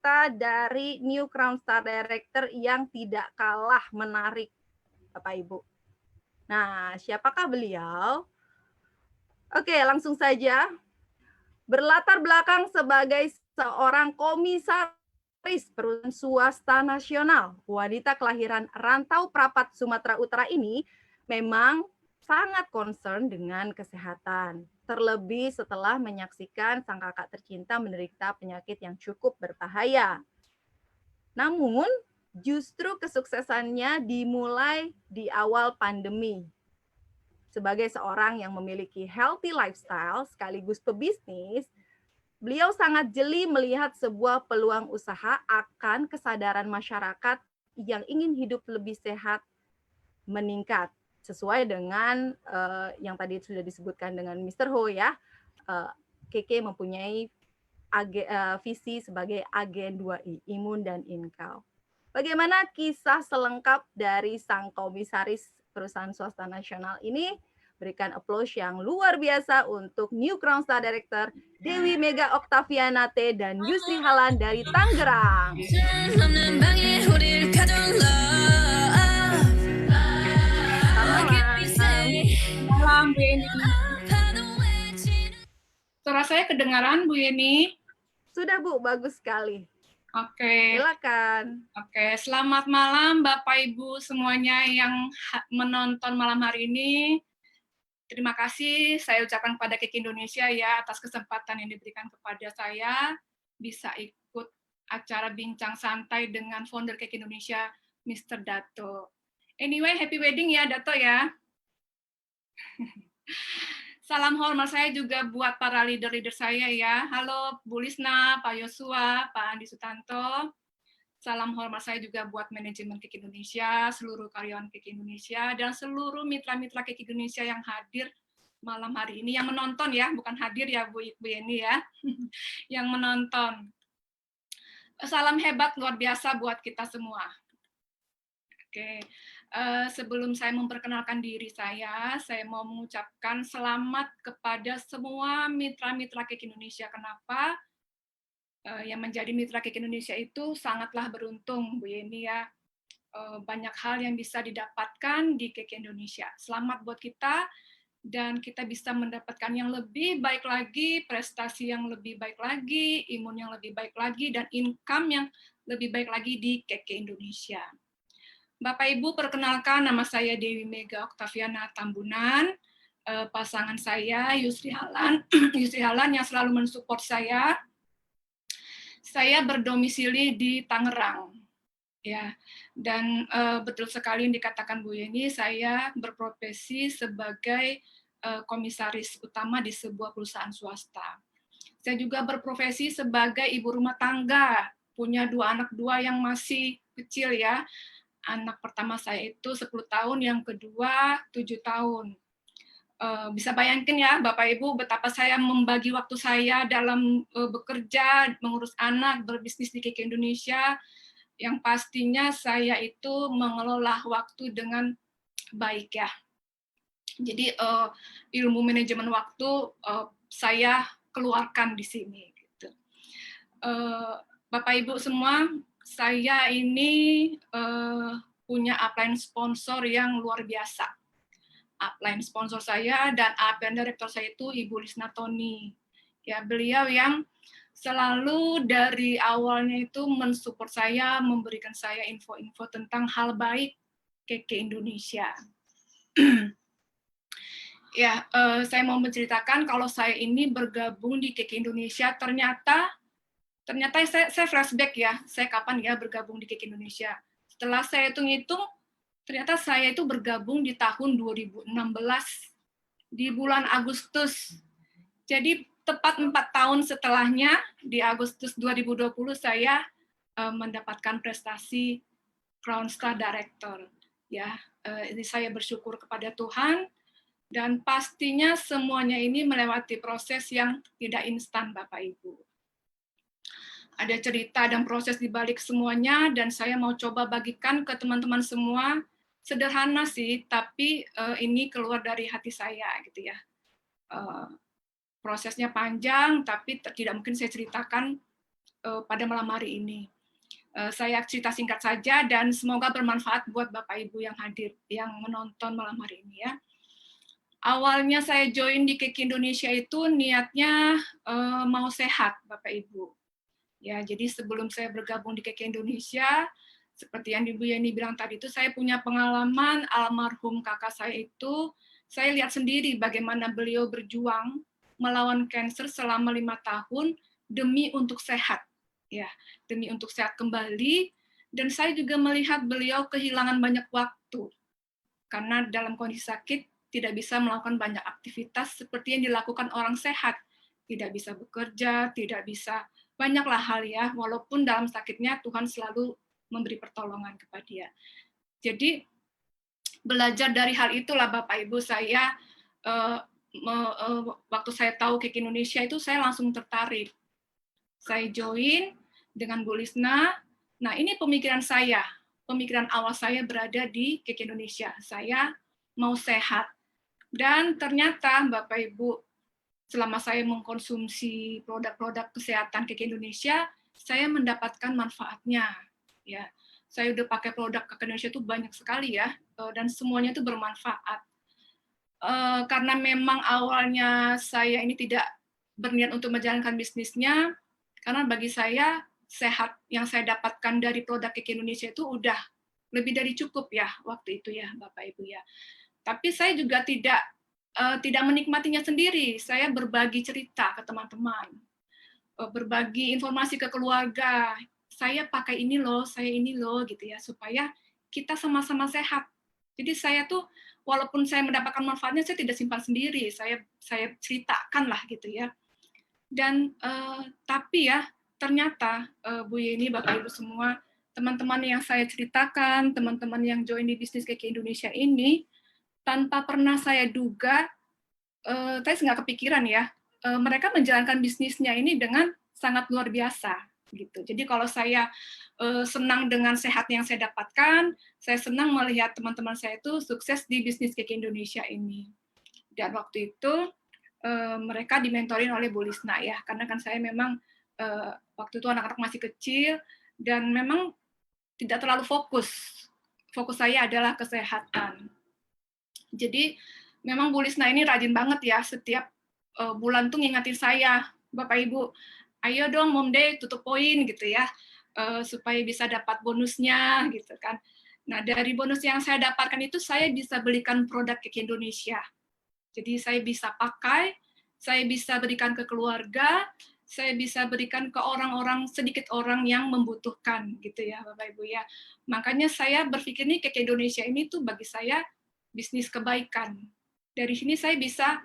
cerita dari New Crown Star Director yang tidak kalah menarik, Bapak Ibu. Nah, siapakah beliau? Oke, langsung saja. Berlatar belakang sebagai seorang komisaris perusahaan swasta nasional, wanita kelahiran Rantau Prapat, Sumatera Utara ini memang sangat concern dengan kesehatan. Terlebih setelah menyaksikan sang kakak tercinta menderita penyakit yang cukup berbahaya. Namun, justru kesuksesannya dimulai di awal pandemi. Sebagai seorang yang memiliki healthy lifestyle sekaligus pebisnis, beliau sangat jeli melihat sebuah peluang usaha akan kesadaran masyarakat yang ingin hidup lebih sehat meningkat. Sesuai dengan yang tadi sudah disebutkan dengan Mr. Ho ya, Keke mempunyai visi sebagai agen 2I, imun dan inkau. Bagaimana kisah selengkap dari sang komisaris perusahaan swasta nasional ini? Berikan applause yang luar biasa untuk New Crown Star Director Dewi Mega Oktaviana T dan Yusri Halan dari Tangerang. Malam, Bu Yeni. Suara saya kedengaran, Bu Yeni? Sudah, Bu, bagus sekali. Oke. Silakan. Oke, selamat malam Bapak Ibu semuanya yang menonton malam hari ini. Terima kasih saya ucapkan kepada Keke Indonesia ya atas kesempatan yang diberikan kepada saya bisa ikut acara bincang santai dengan founder Keke Indonesia, Mr. Dato. Anyway, happy wedding ya Dato ya. Salam hormat saya juga buat para leader-leader saya ya. Halo Bu Lisna, Pak Yosua, Pak Andi Sutanto. Salam hormat saya juga buat manajemen Keke Indonesia, seluruh karyawan Keke Indonesia, dan seluruh mitra-mitra Keke Indonesia yang hadir malam hari ini, yang menonton ya, bukan hadir ya Bu Yeni ya, yang menonton. Salam hebat luar biasa buat kita semua. Oke, sebelum saya memperkenalkan diri saya mau mengucapkan selamat kepada semua mitra-mitra Keke Indonesia. Kenapa? Yang menjadi mitra Keke Indonesia itu sangatlah beruntung, Bu Yeni ya. Banyak hal yang bisa didapatkan di Keke Indonesia. Selamat buat kita, dan kita bisa mendapatkan yang lebih baik lagi, prestasi yang lebih baik lagi, imun yang lebih baik lagi, dan income yang lebih baik lagi di Keke Indonesia. Bapak Ibu, perkenalkan nama saya Dewi Mega Oktaviana Tambunan, pasangan saya Yusri Halan, Yusri Halan yang selalu mensupport saya. Saya berdomisili di Tangerang, ya. Dan betul sekali yang dikatakan Bu Yeni, saya berprofesi sebagai komisaris utama di sebuah perusahaan swasta. Saya juga berprofesi sebagai ibu rumah tangga, punya anak dua yang masih kecil ya. Anak pertama saya itu 10 tahun, yang kedua 7 tahun. Bisa bayangkan ya Bapak Ibu betapa saya membagi waktu saya dalam bekerja, mengurus anak, berbisnis di Keke Indonesia, yang pastinya saya itu mengelola waktu dengan baik ya. Jadi ilmu manajemen waktu saya keluarkan di sini. Gitu. Bapak Ibu semua, saya ini punya upline sponsor yang luar biasa. Upline sponsor saya dan upline director saya itu Ibu Lisna Toni. Ya, beliau yang selalu dari awalnya itu mensupport saya, memberikan saya info-info tentang hal baik Keke Indonesia. Ya, saya mau menceritakan kalau saya ini bergabung di Keke Indonesia, ternyata saya flashback ya, saya kapan ya bergabung di Keke Indonesia. Setelah saya hitung-hitung, ternyata saya itu bergabung di tahun 2016, di bulan Agustus. Jadi tepat 4 tahun setelahnya, di Agustus 2020, saya mendapatkan prestasi Crown Star Director. Ya, ini saya bersyukur kepada Tuhan, dan pastinya semuanya ini melewati proses yang tidak instan, Bapak Ibu. Ada cerita dan proses di balik semuanya, dan saya mau coba bagikan ke teman-teman semua. Sederhana sih, tapi ini keluar dari hati saya gitu ya. Prosesnya panjang, tapi tidak mungkin saya ceritakan pada malam hari ini. Saya cerita singkat saja dan semoga bermanfaat buat Bapak Ibu yang hadir, yang menonton malam hari ini ya. Awalnya saya join di Cake Indonesia itu niatnya mau sehat Bapak Ibu. Ya, jadi sebelum saya bergabung di Cake Indonesia, seperti yang Ibu Yani bilang tadi itu, saya punya pengalaman almarhum kakak saya itu, saya lihat sendiri bagaimana beliau berjuang melawan kanker selama 5 tahun demi untuk sehat. Ya, demi untuk sehat kembali, dan saya juga melihat beliau kehilangan banyak waktu karena dalam kondisi sakit tidak bisa melakukan banyak aktivitas seperti yang dilakukan orang sehat, tidak bisa bekerja, tidak bisa banyaklah hal ya, walaupun dalam sakitnya Tuhan selalu memberi pertolongan kepada dia. Jadi belajar dari hal itulah Bapak Ibu, saya waktu saya tahu Cake Indonesia itu saya langsung tertarik. Saya join dengan Bu Lisna. Nah, ini pemikiran saya. Pemikiran awal saya berada di Cake Indonesia. Saya mau sehat. Dan ternyata Bapak Ibu, selama saya mengkonsumsi produk-produk kesehatan Cake Indonesia, saya mendapatkan manfaatnya. Ya, saya udah pakai produk Cake Indonesia itu banyak sekali ya, dan semuanya itu bermanfaat. Karena memang awalnya saya ini tidak berniat untuk menjalankan bisnisnya, karena bagi saya sehat yang saya dapatkan dari produk Cake Indonesia itu udah lebih dari cukup ya waktu itu ya Bapak Ibu ya. Tapi saya juga tidak menikmatinya sendiri. Saya berbagi cerita ke teman-teman, berbagi informasi ke keluarga. Saya pakai ini loh, saya ini loh gitu ya, supaya kita sama-sama sehat. Jadi saya tuh walaupun saya mendapatkan manfaatnya, saya tidak simpan sendiri. Saya ceritakan lah gitu ya. Dan tapi ya ternyata Bu Yeni, Bapak Ibu semua, teman-teman yang saya ceritakan, teman-teman yang join di bisnis Cake Indonesia ini, tanpa pernah saya duga, saya nggak kepikiran ya, mereka menjalankan bisnisnya ini dengan sangat luar biasa gitu. Jadi kalau saya senang dengan sehat yang saya dapatkan, saya senang melihat teman-teman saya itu sukses di bisnis Cake Indonesia ini. Dan waktu itu mereka dimentorin oleh Bu Lisna ya, karena kan saya memang waktu itu anak-anak masih kecil dan memang tidak terlalu fokus. Fokus saya adalah kesehatan. Jadi memang Bu Lisna ini rajin banget ya, setiap bulan tuh ngingetin saya, Bapak Ibu, ayo dong Mom Day tutup poin gitu ya, supaya bisa dapat bonusnya gitu kan. Nah dari bonus yang saya dapatkan itu saya bisa belikan produk Cake Indonesia. Jadi saya bisa pakai, saya bisa berikan ke keluarga, saya bisa berikan ke orang-orang, sedikit orang yang membutuhkan gitu ya Bapak Ibu ya. Makanya saya berpikir nih Cake Indonesia ini tuh bagi saya bisnis kebaikan. Dari sini saya bisa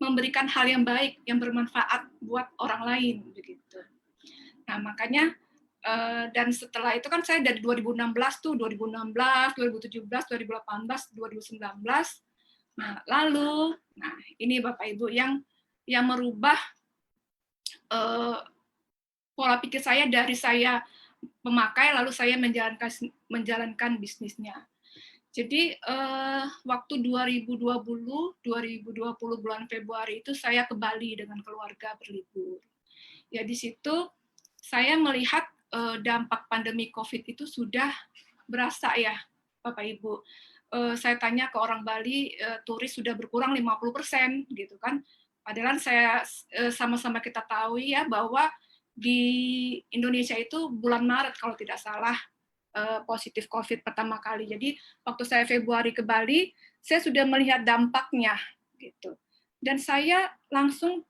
memberikan hal yang baik, yang bermanfaat buat orang lain begitu. Nah, makanya dan setelah itu kan saya dari 2016 tuh, 2016, 2017, 2018, 2019. Nah, lalu ini Bapak Ibu yang merubah pola pikir saya dari saya memakai lalu saya menjalankan bisnisnya. Jadi waktu 2020 bulan Februari itu saya ke Bali dengan keluarga berlibur. Ya di situ saya melihat dampak pandemi Covid itu sudah berasa ya, Bapak Ibu. Saya tanya ke orang Bali, turis sudah berkurang 50% gitu kan. Padahal saya sama-sama kita tahu ya bahwa di Indonesia itu bulan Maret kalau tidak salah positif COVID pertama kali. Jadi waktu saya Februari ke Bali, saya sudah melihat dampaknya gitu. Dan saya langsung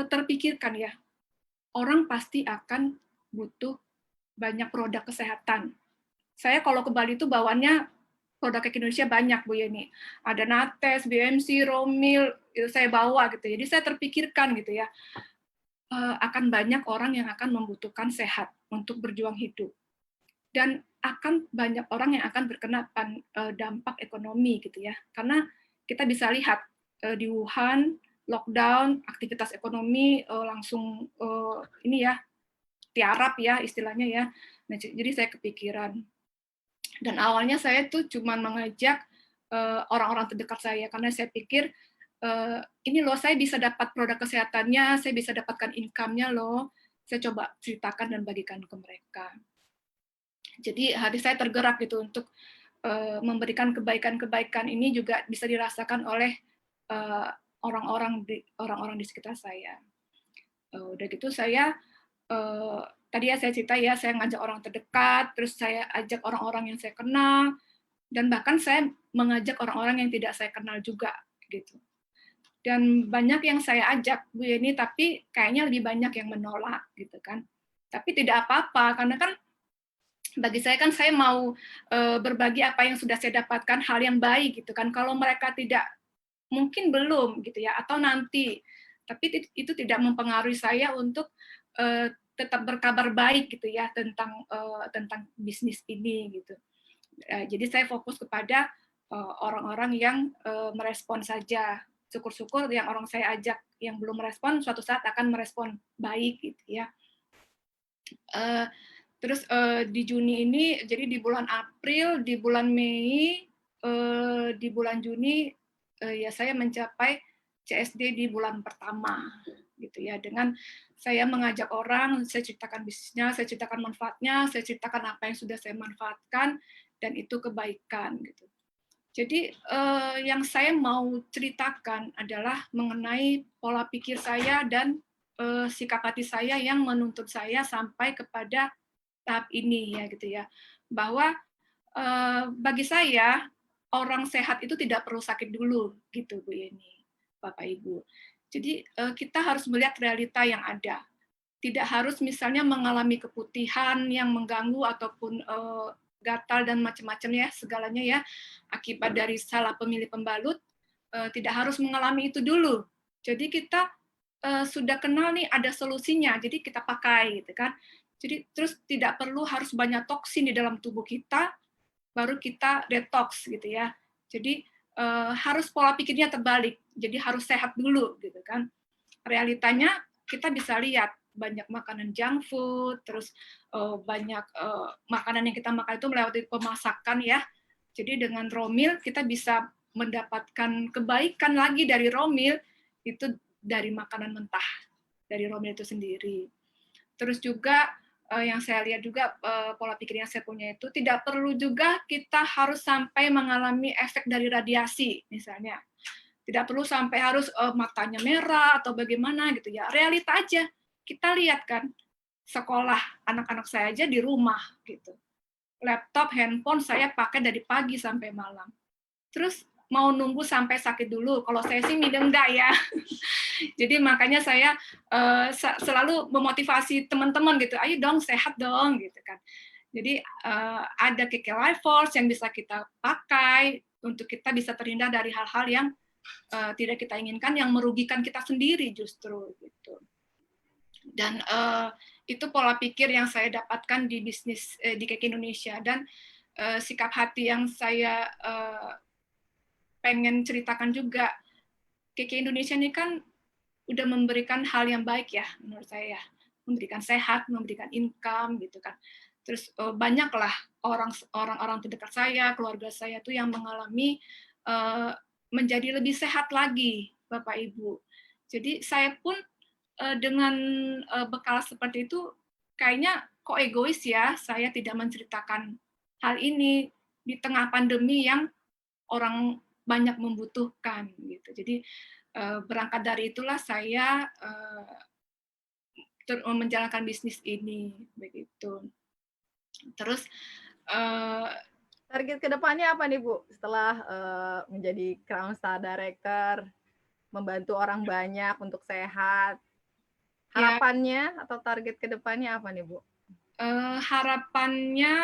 terpikirkan ya, orang pasti akan butuh banyak produk kesehatan. Saya kalau ke Bali itu bawaannya produk Cake Indonesia banyak Bu Yeni. Ada Nates, BMC, Romil, itu saya bawa gitu. Jadi saya terpikirkan gitu ya, akan banyak orang yang akan membutuhkan sehat untuk berjuang hidup. Dan akan banyak orang yang akan terkena dampak ekonomi gitu ya. Karena kita bisa lihat di Wuhan lockdown, aktivitas ekonomi langsung ini ya tiarap ya istilahnya ya. Nah, jadi saya kepikiran. Dan awalnya saya tuh cuma mengajak orang-orang terdekat saya karena saya pikir ini loh saya bisa dapat produk kesehatannya, saya bisa dapatkan income-nya loh. saya coba ceritakan dan bagikan ke mereka. Jadi hati saya tergerak gitu untuk memberikan kebaikan-kebaikan ini juga bisa dirasakan oleh orang-orang di sekitar saya. Udah gitu saya tadi ya saya cerita ya, saya ngajak orang terdekat, terus saya ajak orang-orang yang saya kenal, dan bahkan saya mengajak orang-orang yang tidak saya kenal juga gitu. Dan banyak yang saya ajak Bu Yeni, tapi kayaknya lebih banyak yang menolak gitu kan. Tapi tidak apa-apa, karena kan bagi saya kan saya mau berbagi apa yang sudah saya dapatkan, hal yang baik gitu kan. Kalau mereka tidak, mungkin belum gitu ya, atau nanti, tapi itu tidak mempengaruhi saya untuk tetap berkabar baik gitu ya tentang bisnis ini gitu. Jadi saya fokus kepada orang-orang yang merespon saja. Syukur-syukur yang orang saya ajak yang belum merespon suatu saat akan merespon baik gitu ya. Terus di Juni ini, jadi di bulan April, di bulan Mei, di bulan Juni ya saya mencapai CSD di bulan pertama gitu ya, dengan saya mengajak orang, saya ceritakan bisnisnya, saya ceritakan manfaatnya, saya ceritakan apa yang sudah saya manfaatkan, dan itu kebaikan gitu. Jadi yang saya mau ceritakan adalah mengenai pola pikir saya dan sikap hati saya yang menuntut saya sampai kepada tahap ini ya gitu ya, bahwa bagi saya orang sehat itu tidak perlu sakit dulu gitu Bu Yeni, Bapak Ibu. Jadi kita harus melihat realita yang ada. Tidak harus misalnya mengalami keputihan yang mengganggu ataupun gatal dan macam-macam ya segalanya ya akibat dari salah pemilih pembalut, tidak harus mengalami itu dulu. Jadi kita sudah kenal nih ada solusinya, jadi kita pakai gitu kan. Jadi terus tidak perlu harus banyak toksin di dalam tubuh kita, baru kita detox gitu ya. Jadi harus pola pikirnya terbalik, jadi harus sehat dulu gitu kan. Realitanya kita bisa lihat banyak makanan junk food, terus banyak makanan yang kita makan itu melewati pemasakan ya. Jadi dengan raw meal kita bisa mendapatkan kebaikan lagi dari raw meal itu dari makanan mentah, dari raw meal itu sendiri. Terus juga yang saya lihat juga pola pikir yang saya punya itu tidak perlu juga kita harus sampai mengalami efek dari radiasi misalnya. Tidak perlu sampai harus matanya merah atau bagaimana gitu ya. Realita aja. Kita lihat kan sekolah anak-anak saya aja di rumah gitu. Laptop, handphone saya pakai dari pagi sampai malam. Terus mau nunggu sampai sakit dulu. Kalau saya sih enggak ya. Jadi makanya saya selalu memotivasi teman-teman gitu, ayo dong sehat dong gitu kan. Jadi ada KK Life Force yang bisa kita pakai untuk kita bisa terhindar dari hal-hal yang tidak kita inginkan, yang merugikan kita sendiri justru gitu. Dan itu pola pikir yang saya dapatkan di bisnis di KK Indonesia, dan sikap hati yang saya pengen ceritakan juga. KK Indonesia ini kan udah memberikan hal yang baik ya menurut saya, memberikan sehat, memberikan income gitu kan. Terus banyaklah orang-orang terdekat saya, keluarga saya tuh yang mengalami menjadi lebih sehat lagi, Bapak Ibu. Jadi saya pun dengan bekal seperti itu kayaknya kok egois ya, saya tidak menceritakan hal ini di tengah pandemi yang orang banyak membutuhkan gitu. Jadi berangkat dari itulah saya menjalankan bisnis ini begitu. Terus target kedepannya apa nih Bu setelah menjadi Crown Star Director, membantu orang banyak untuk sehat? Harapannya atau target kedepannya apa nih Bu? Harapannya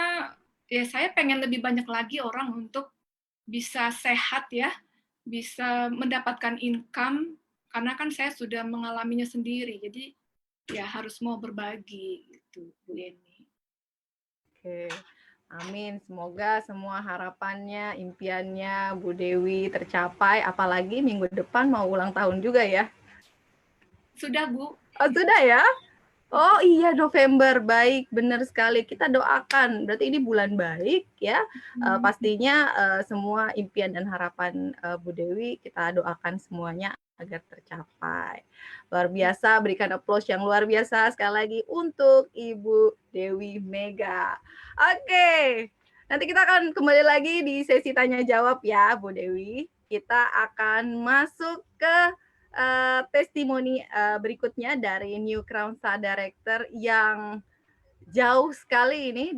ya saya pengen lebih banyak lagi orang untuk bisa sehat ya, bisa mendapatkan income, karena kan saya sudah mengalaminya sendiri, jadi ya harus mau berbagi gitu Bu Yeni. Oke, amin. Semoga semua harapannya, impiannya Bu Dewi tercapai, apalagi minggu depan mau ulang tahun juga ya. Sudah Bu. Oh sudah ya? Oh iya, November, baik, benar sekali. Kita doakan, berarti ini bulan baik ya. Pastinya semua impian dan harapan Bu Dewi kita doakan semuanya agar tercapai. Luar biasa, berikan applause yang luar biasa sekali lagi untuk Ibu Dewi Mega. Oke, nanti kita akan kembali lagi di sesi tanya jawab ya, Bu Dewi. Kita akan masuk ke testimoni berikutnya dari New Crown Star Director yang jauh sekali ini